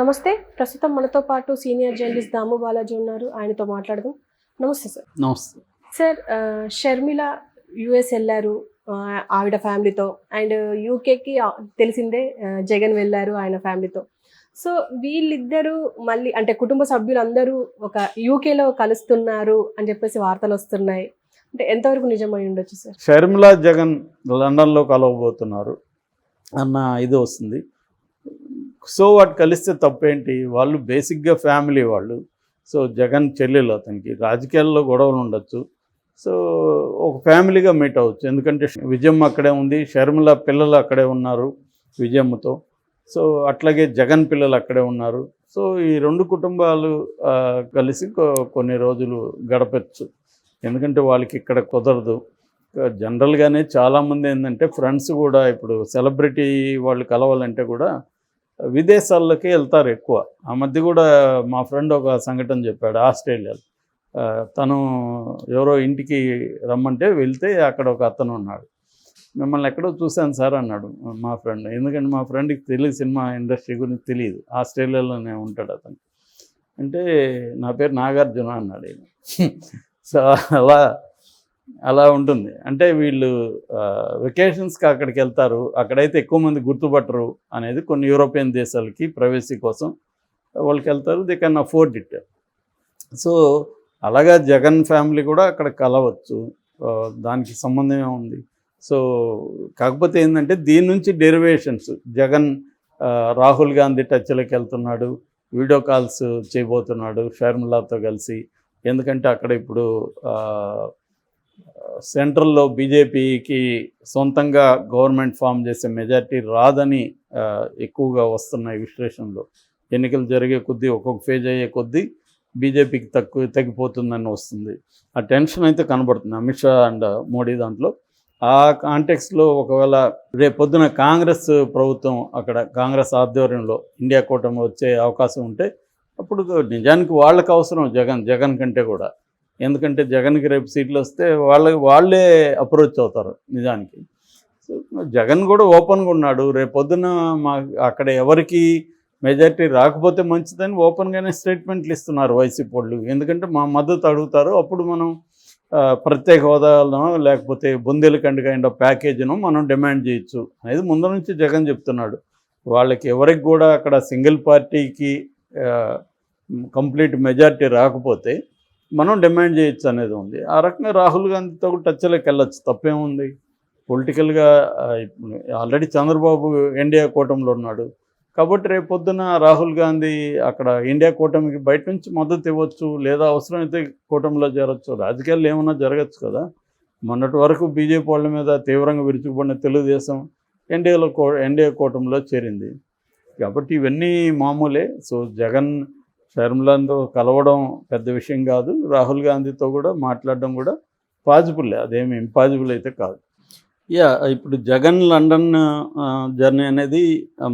నమస్తే. ప్రస్తుతం మనతో పాటు సీనియర్ జర్నలిస్ట్ దాము బాలాజీ ఉన్నారు. ఆయనతో మాట్లాడదాం. నమస్తే సార్. నమస్తే సార్, షర్మిల యూఎస్ వెళ్ళారు ఆవిడ ఫ్యామిలీతో. అండ్ యూకేకి తెలిసిందే జగన్ వెళ్ళారు ఆయన ఫ్యామిలీతో. సో వీళ్ళిద్దరూ మళ్ళీ అంటే కుటుంబ సభ్యులందరూ ఒక యూకేలో కలుస్తున్నారు అని చెప్పేసి వార్తలు వస్తున్నాయి. అంటే ఎంతవరకు నిజమై ఉండొచ్చు సార్? షర్మిల జగన్ లండన్లో కలవబోతున్నారు అన్న ఇది వస్తుంది. సో వాటి కలిస్తే తప్పేంటి? వాళ్ళు బేసిక్గా ఫ్యామిలీ వాళ్ళు. సో జగన్ చెల్లెలు, అతనికి రాజకీయాల్లో గొడవలు ఉండొచ్చు. సో ఒక ఫ్యామిలీగా మీట్ అవ్వచ్చు. ఎందుకంటే విజయమ్మ అక్కడే ఉంది, షర్మిల పిల్లలు అక్కడే ఉన్నారు విజయమ్మతో. సో అట్లాగే జగన్ పిల్లలు అక్కడే ఉన్నారు. సో ఈ రెండు కుటుంబాలు కలిసి కొన్ని రోజులు గడపచ్చు. ఎందుకంటే వాళ్ళకి ఇక్కడ కుదరదు. జనరల్గానే చాలామంది ఏంటంటే ఫ్రెండ్స్ కూడా ఇప్పుడు సెలబ్రిటీ వాళ్ళు కలవాలంటే కూడా విదేశాల్లోకి వెళ్తారు ఎక్కువ. ఆ మధ్య కూడా మా ఫ్రెండ్ ఒక సంఘటన చెప్పాడు. ఆస్ట్రేలియాలో తను ఎవరో ఇంటికి రమ్మంటే వెళ్తే అక్కడ ఒక అతను ఉన్నాడు. మిమ్మల్ని ఎక్కడో చూశాను సార్ అన్నాడు మా ఫ్రెండ్. ఎందుకంటే మా ఫ్రెండ్కి తెలియదు, సినిమా ఇండస్ట్రీ గురించి తెలియదు. ఆస్ట్రేలియాలోనే ఉంటాడు అతను. అంటే నా పేరు నాగార్జున అన్నాడు ఈయన. సో అలా ఉంటుంది. అంటే వీళ్ళు వెకేషన్స్కి అక్కడికి వెళ్తారు. అక్కడైతే ఎక్కువ మంది గుర్తుపట్టరు అనేది కొన్ని యూరోపియన్ దేశాలకి ప్రైవసీ కోసం వాళ్ళకి వెళ్తారు. They can afford it. So అలాగా జగన్ ఫ్యామిలీ కూడా అక్కడ కలవచ్చు. దానికి సంబంధమే ఉంది. సో కాకపోతే ఏంటంటే దీని నుంచి డెరివేషన్స్, జగన్ రాహుల్ గాంధీ టచ్లోకి వెళ్తున్నాడు, వీడియో కాల్స్ చేయబోతున్నాడు షర్మిలాతో కలిసి. ఎందుకంటే అక్కడ ఇప్పుడు సెంట్రల్లో బీజేపీకి సొంతంగా గవర్నమెంట్ ఫామ్ చేసే మెజారిటీ రాదని ఎక్కువగా వస్తున్నాయి విశ్లేషణలో. ఎన్నికలు జరిగే కొద్దీ ఒక్కొక్క ఫేజ్ అయ్యే కొద్దీ బీజేపీకి తగ్గిపోతుందని వస్తుంది. ఆ టెన్షన్ అయితే కనబడుతుంది అమిత్ షా అండ్ మోడీ దాంట్లో. ఆ కాంటెక్స్లో ఒకవేళ రేపొద్దున కాంగ్రెస్ ప్రభుత్వం అక్కడ కాంగ్రెస్ ఆధ్వర్యంలో ఇండియా కూటమి వచ్చే అవకాశం ఉంటే అప్పుడు నిజానికి వాళ్ళకి అవసరం జగన్ కంటే కూడా. ఎందుకంటే జగన్కి రేపు సీట్లు వస్తే వాళ్ళే అప్రోచ్ అవుతారు నిజానికి. సో జగన్ కూడా ఓపెన్గా ఉన్నాడు. రేపొద్దున అక్కడ ఎవరికి మెజారిటీ రాకపోతే మంచిదని ఓపెన్గానే స్టేట్మెంట్లు ఇస్తున్నారు వైసీపీ వాళ్ళు. ఎందుకంటే మా మద్దతు అడుగుతారు, అప్పుడు మనం ప్రత్యేక హోదాలను లేకపోతే బుందేలఖండ్ కైండ్ ఆఫ్ ప్యాకేజీను మనం డిమాండ్ చేయొచ్చు అనేది ముందు నుంచి జగన్ చెప్తున్నాడు. వాళ్ళకి ఎవరికి కూడా అక్కడ సింగిల్ పార్టీకి కంప్లీట్ మెజారిటీ రాకపోతే మనం డిమాండ్ చేయొచ్చు అనేది ఉంది. ఆ రకంగా రాహుల్ గాంధీతో కూడా టచ్లోకి వెళ్ళొచ్చు, తప్పేముంది. పొలిటికల్గా ఆల్రెడీ చంద్రబాబు ఇండియా కూటమిలో ఉన్నాడు కాబట్టి రేపొద్దున రాహుల్ గాంధీ అక్కడ ఇండియా కూటమికి బయట నుంచి మద్దతు ఇవ్వచ్చు, లేదా అవసరమైతే కూటమిలో చేరవచ్చు. రాజకీయాలు ఏమన్నా జరగచ్చు కదా. మొన్నటి వరకు బీజేపీ వాళ్ళ మీద తీవ్రంగా విరుచుకుపడిన తెలుగుదేశం ఎన్డీఏ కూటమిలో చేరింది. కాబట్టి ఇవన్నీ మామూలే. సో జగన్ షర్మిలతో కలవడం పెద్ద విషయం కాదు. రాహుల్ గాంధీతో కూడా మాట్లాడడం కూడా పాజిబుల్లే, అదేమి ఇంపాజిబుల్ అయితే కాదు. ఇప్పుడు జగన్ లండన్ జర్నీ అనేది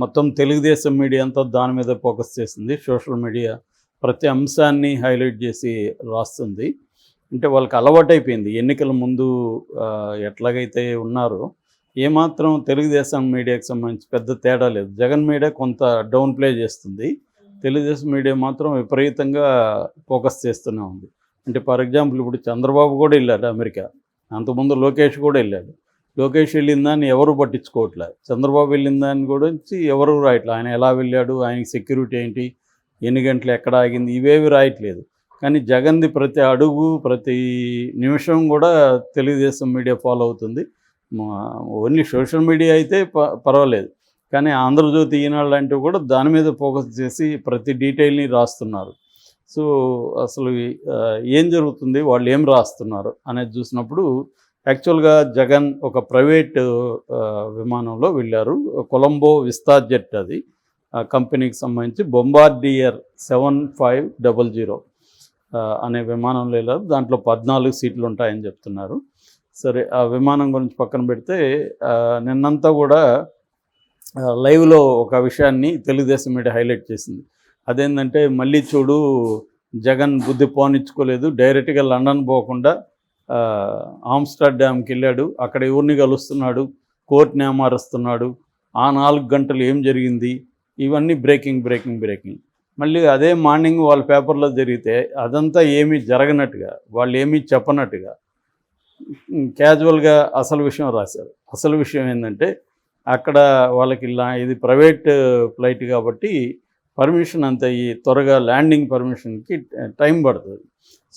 మొత్తం తెలుగుదేశం మీడియా అంతా దాని మీద ఫోకస్ చేసింది. సోషల్ మీడియా ప్రతి అంశాన్ని హైలైట్ చేసి రాస్తుంది. అంటే వాళ్ళకి అలవాటైపోయింది. ఎన్నికల ముందు ఎట్లాగైతే ఉన్నారో ఏమాత్రం తెలుగుదేశం మీడియాకి సంబంధించి పెద్ద తేడా లేదు. జగన్ మీడియా కొంత డౌన్ ప్లే చేస్తుంది, తెలుగుదేశం మీడియా మాత్రం విపరీతంగా ఫోకస్ చేస్తూనే ఉంది. అంటే ఫర్ ఎగ్జాంపుల్ ఇప్పుడు చంద్రబాబు కూడా వెళ్ళాడు అమెరికా, అంతకుముందు లోకేష్ కూడా వెళ్ళాడు. లోకేష్ వెళ్ళిందాన్ని ఎవరు పట్టించుకోవట్లేదు, చంద్రబాబు వెళ్ళిందాన్ని గురించి ఎవరు రాయట్లేదు. ఆయన ఎలా వెళ్ళాడు, ఆయనకి సెక్యూరిటీ ఏంటి, ఎన్ని గంటలు ఎక్కడ ఆగింది, ఇవేవి రాయట్లేదు. కానీ జగన్ది ప్రతి అడుగు ప్రతి నిమిషం కూడా తెలుగుదేశం మీడియా ఫాలో అవుతుంది. ఓన్లీ సోషల్ మీడియా అయితే పర్వాలేదు, కానీ ఆంధ్రజ్యోతి, ఈనాడు లాంటివి కూడా దాని మీద ఫోకస్ చేసి ప్రతి డీటెయిల్ని రాస్తున్నారు. సో అసలు ఏం జరుగుతుంది, వాళ్ళు ఏం రాస్తున్నారు అనేది చూసినప్పుడు యాక్చువల్గా జగన్ ఒక ప్రైవేట్ విమానంలో వెళ్ళారు. కొలంబో విస్తార్ జెట్, అది కంపెనీకి సంబంధించి బొంబార్డియర్ 7500 అనే విమానంలో వెళ్ళారు. దాంట్లో 14 సీట్లు ఉంటాయని చెప్తున్నారు. సరే, ఆ విమానం గురించి పక్కన పెడితే నిన్నంతా కూడా లైవ్లో ఒక విషయాన్ని తెలుగుదేశం మీడియా హైలైట్ చేసింది. అదేంటంటే మళ్ళీ చూడు జగన్ బుద్ధి పోనిచ్చుకోలేదు, డైరెక్ట్గా లండన్ పోకుండా ఆమ్స్టర్డామ్కి వెళ్ళాడు, అక్కడ ఎవరిని కలుస్తున్నాడు, కోర్టుని ఏమారుస్తున్నాడు, ఆ 4 గంటలు ఏం జరిగింది, ఇవన్నీ బ్రేకింగ్. మళ్ళీ అదే మార్నింగ్ వాళ్ళ పేపర్లో జరిగితే అదంతా ఏమీ జరగనట్టుగా, వాళ్ళు ఏమీ చెప్పనట్టుగా క్యాజువల్గా అసలు విషయం రాశారు. అసలు విషయం ఏంటంటే అక్కడ వాళ్ళకి ఇది ప్రైవేట్ ఫ్లైట్ కాబట్టి పర్మిషన్ అంత త్వరగా ల్యాండింగ్ పర్మిషన్కి టైం పడుతుంది.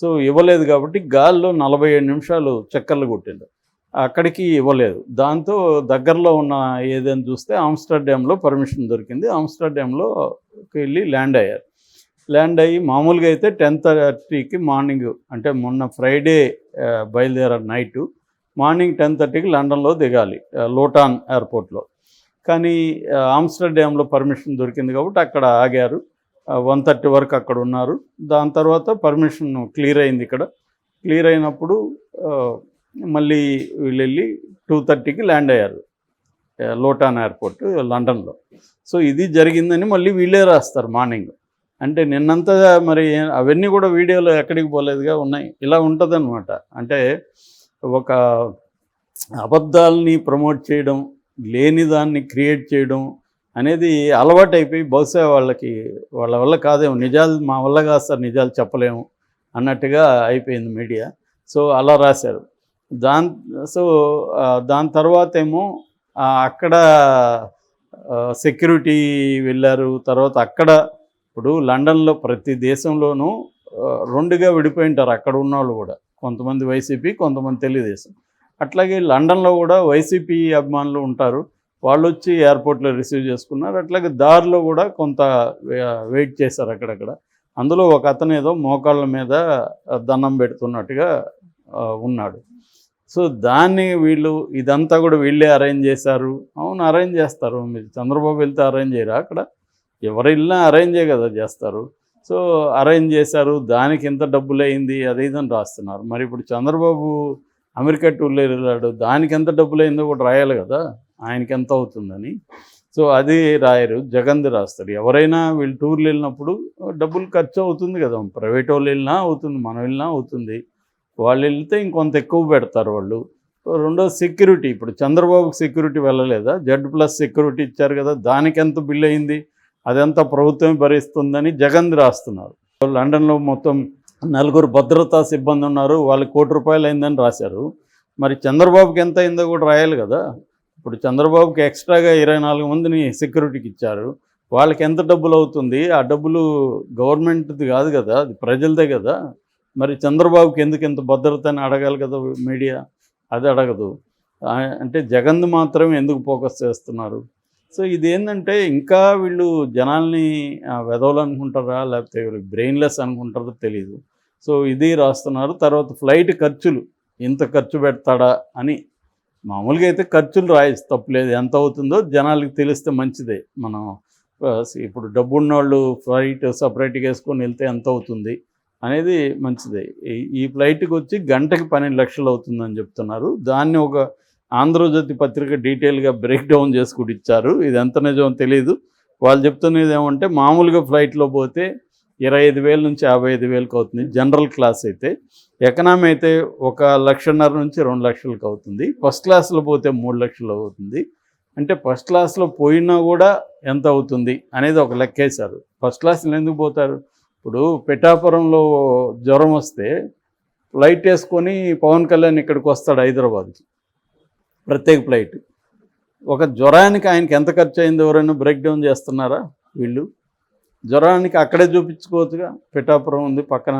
సో ఇవ్వలేదు కాబట్టి గాల్లో 47 నిమిషాలు చక్కర్లు కొట్టిండు. అక్కడికి ఇవ్వలేదు. దాంతో దగ్గరలో ఉన్న ఏదైనా చూస్తే ఆమ్స్టర్డామ్లో పర్మిషన్ దొరికింది. ఆమ్స్టర్డామ్లోకి వెళ్ళి ల్యాండ్ అయ్యారు. ల్యాండ్ అయ్యి మామూలుగా అయితే 10:30కి మార్నింగ్, అంటే మొన్న ఫ్రైడే బయలుదేరారు నైటు, మార్నింగ్ 10:30కి లండన్లో దిగాలి లోటాన్ ఎయిర్పోర్ట్లో. కానీ ఆమ్స్టర్డామ్లో పర్మిషన్ దొరికింది కాబట్టి అక్కడ ఆగారు. 1:30 వరకు అక్కడ ఉన్నారు. దాని తర్వాత పర్మిషన్ క్లియర్ అయింది. ఇక్కడ క్లియర్ అయినప్పుడు మళ్ళీ వీళ్ళు వెళ్ళి 2:30కి ల్యాండ్ అయ్యారు లోటాన్ ఎయిర్పోర్ట్ లండన్లో. సో ఇది జరిగిందని మళ్ళీ వీళ్ళే రాస్తారు మార్నింగ్. అంటే నిన్నంతా మరి అవన్నీ కూడా వీడియోలో ఎక్కడికి పోలేదుగా ఉన్నాయి. ఇలా ఉంటుందన్నమాట. అంటే ఒక అబద్ధాలని ప్రమోట్ చేయడం, లేని దాన్ని క్రియేట్ చేయడం అనేది అలవాటైపోయి బహుశా వాళ్ళ వల్ల కాదేమో, నిజాలు మా వల్ల కాదు సార్, నిజాలు చెప్పలేము అన్నట్టుగా అయిపోయింది మీడియా. సో అలా రాశారు. దాని తర్వాత ఏమో అక్కడ సెక్యూరిటీ వెళ్ళారు. తర్వాత అక్కడ ఇప్పుడు లండన్లో ప్రతి దేశంలోనూ రెండుగా విడిపోయి ఉంటారు అక్కడ ఉన్నవాళ్ళు కూడా. కొంతమంది వైసీపీ, కొంతమంది తెలుగుదేశం. అట్లాగే లండన్లో కూడా వైసీపీ అభిమానులు ఉంటారు. వాళ్ళు వచ్చి ఎయిర్పోర్ట్లో రిసీవ్ చేసుకున్నారు. అట్లాగే దారిలో కూడా కొంత వెయిట్ చేశారు అక్కడక్కడ. అందులో ఒక అతను ఏదో మోకాళ్ళ మీద దండం పెడుతున్నట్టుగా ఉన్నాడు. సో దాన్ని వీళ్ళు ఇదంతా కూడా వీళ్ళే అరేంజ్ చేశారు. అవును, అరేంజ్ చేస్తారు. మీరు చంద్రబాబు వెళ్తే అరేంజ్ చేయరా? అక్కడ ఎవరు వెళ్ళినా అరేంజే కదా చేస్తారు. సో అరేంజ్ చేశారు. దానికి ఎంత డబ్బులు అయింది అది ఇదని రాస్తున్నారు. మరి ఇప్పుడు చంద్రబాబు అమెరికా టూర్లో వెళ్ళాడు, దానికి ఎంత డబ్బులు అయిందో కూడా రాయాలి కదా, ఆయనకి ఎంత అవుతుందని. సో అది రాయరు, జగన్ది రాస్తారు. ఎవరైనా వీళ్ళు టూర్లు వెళ్ళినప్పుడు డబ్బులు ఖర్చు అవుతుంది కదా. ప్రైవేట్ వాళ్ళు వెళ్ళినా అవుతుంది, మనం వెళ్ళినా అవుతుంది. వాళ్ళు వెళ్తే ఇంకొంత ఎక్కువ పెడతారు వాళ్ళు. రెండోది సెక్యూరిటీ. ఇప్పుడు చంద్రబాబుకి సెక్యూరిటీ వెళ్ళలేదా? Z+ సెక్యూరిటీ ఇచ్చారు కదా, దానికి ఎంత బిల్ అయింది, అదంతా ప్రభుత్వమే భరిస్తుందని జగన్ రాస్తున్నారు. లండన్లో మొత్తం 4 భద్రతా సిబ్బంది ఉన్నారు, వాళ్ళకి ₹1,00,00,000 అయిందని రాశారు. మరి చంద్రబాబుకి ఎంత అయిందో కూడా రాయాలి కదా. ఇప్పుడు చంద్రబాబుకి ఎక్స్ట్రాగా 24 మందిని సెక్యూరిటీకి ఇచ్చారు. వాళ్ళకి ఎంత డబ్బులు అవుతుంది? ఆ డబ్బులు గవర్నమెంట్ది కాదు కదా, అది ప్రజలదే కదా. మరి చంద్రబాబుకి ఎందుకు ఎంత భద్రత అని అడగాలి కదా మీడియా. అది అడగదు. అంటే జగన్ మాత్రం ఎందుకు ఫోకస్ చేస్తున్నారు? సో ఇదేంటంటే ఇంకా వీళ్ళు జనాల్ని వెధవలు అనుకుంటారా, లేకపోతే బ్రెయిన్లెస్ అనుకుంటారో తెలియదు. సో ఇది రాస్తున్నారు. తర్వాత ఫ్లైట్ ఖర్చులు ఇంత ఖర్చు పెడతాడా అని. మామూలుగా అయితే ఖర్చులు రాయచ్చు, తప్పులేదు. ఎంత అవుతుందో జనాలకి తెలిస్తే మంచిదే. మనం ఇప్పుడు డబ్బున్నోళ్ళు ఫ్లైట్ సపరేట్గా వేసుకొని వెళ్తే ఎంత అవుతుంది అనేది మంచిదే. ఈ ఫ్లైట్కి వచ్చి గంటకి 12 లక్షలు అవుతుందని చెప్తున్నారు. దాన్ని ఒక ఆంధ్రజ్యోతి పత్రిక డీటెయిల్గా బ్రేక్ డౌన్ చేసి కూడా ఇచ్చారు. ఇది ఎంత నిజమో తెలియదు. వాళ్ళు చెప్తున్నది ఏమంటే మామూలుగా ఫ్లైట్లో పోతే 25,000 నుంచి 55,000కి అవుతుంది జనరల్ క్లాస్ అయితే. ఎకనామీ అయితే 1,50,000 నుంచి 2 లక్షలకు అవుతుంది. ఫస్ట్ క్లాస్లో పోతే 3 లక్షలు అవుతుంది. అంటే ఫస్ట్ క్లాస్లో పోయినా కూడా ఎంత అవుతుంది అనేది ఒక లెక్కేశారు. ఫస్ట్ క్లాస్లో ఎందుకు పోతారు? ఇప్పుడు పిఠాపురంలో జ్వరం వస్తే ఫ్లైట్ వేసుకొని పవన్ కళ్యాణ్ ఇక్కడికి వస్తాడు హైదరాబాద్కి, ప్రత్యేక ఫ్లైట్. ఒక జ్వరానికి ఆయనకి ఎంత ఖర్చు అయింది ఎవరైనా బ్రేక్ డౌన్ చేస్తున్నారా? వీళ్ళు జ్వరానికి అక్కడే చూపించుకోవచ్చుగా. పిఠాపురం ఉంది, పక్కన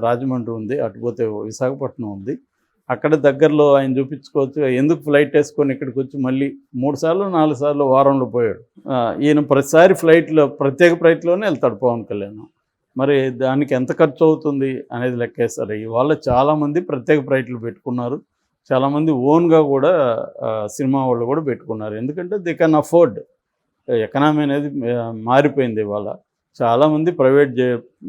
రాజమండ్రి ఉంది, అటుపోతే విశాఖపట్నం ఉంది, అక్కడ దగ్గరలో ఆయన చూపించుకోవచ్చు. ఎందుకు ఫ్లైట్ వేసుకొని ఇక్కడికి వచ్చి మళ్ళీ 3 సార్లు 4 సార్లు వారంలో పోయాడు. ఈయన ప్రతిసారి ఫ్లైట్లో ప్రత్యేక ఫ్లైట్లోనే వెళ్తాడు పవన్ కళ్యాణ్. మరి దానికి ఎంత ఖర్చు అవుతుంది అనేది లెక్కేస్తారు. ఇవాళ చాలామంది ప్రత్యేక ఫ్లైట్లు పెట్టుకున్నారు. చాలామంది ఓన్గా కూడా సినిమా వాళ్ళు కూడా పెట్టుకున్నారు. ఎందుకంటే దే కెన్ అఫోర్డ్. ఎకనామీ అనేది మారిపోయింది ఇవాళ. చాలామంది ప్రైవేట్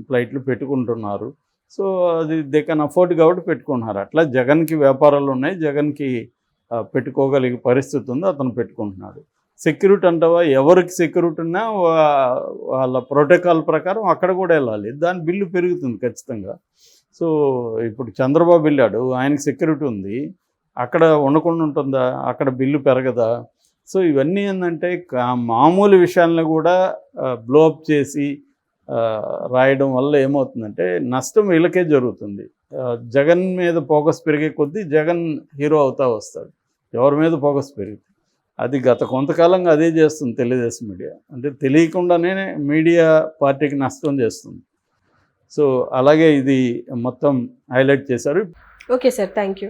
ఫ్లైట్లు పెట్టుకుంటున్నారు. సో అది దే కెన్ అఫోర్డ్ కాబట్టి పెట్టుకుంటున్నారు. అట్లా జగన్కి వ్యాపారాలు ఉన్నాయి, జగన్కి పెట్టుకోగలిగే పరిస్థితి ఉంది, అతను పెట్టుకుంటున్నాడు. సెక్యూరిటీ అంటావా, ఎవరికి సెక్యూరిటీ ఉన్నా వాళ్ళ ప్రోటోకాల్ ప్రకారం అక్కడ కూడా వెళ్ళాలి. దాని బిల్లు పెరుగుతుంది ఖచ్చితంగా. సో ఇప్పుడు చంద్రబాబు వెళ్ళాడు, ఆయనకి సెక్యూరిటీ ఉంది, అక్కడ ఉండకుండా ఉంటుందా? అక్కడ బిల్లు పెరగదా? సో ఇవన్నీ ఏంటంటే మామూలు విషయాలను కూడా బ్లోఅప్ చేసి రాయడం వల్ల ఏమవుతుందంటే నష్టం వీళ్ళకే జరుగుతుంది. జగన్ మీద ఫోకస్ పెరిగే కొద్దీ జగన్ హీరో అవుతా వస్తాడు. ఎవరి మీద ఫోకస్ పెరిగింది అది గత కొంతకాలంగా అదే చేస్తుంది తెలుగుదేశం మీడియా. అంటే తెలియకుండానే మీడియా పార్టీకి నష్టం చేస్తుంది. సో అలాగే ఇది మొత్తం హైలైట్ చేశారు. Okay sir, thank you.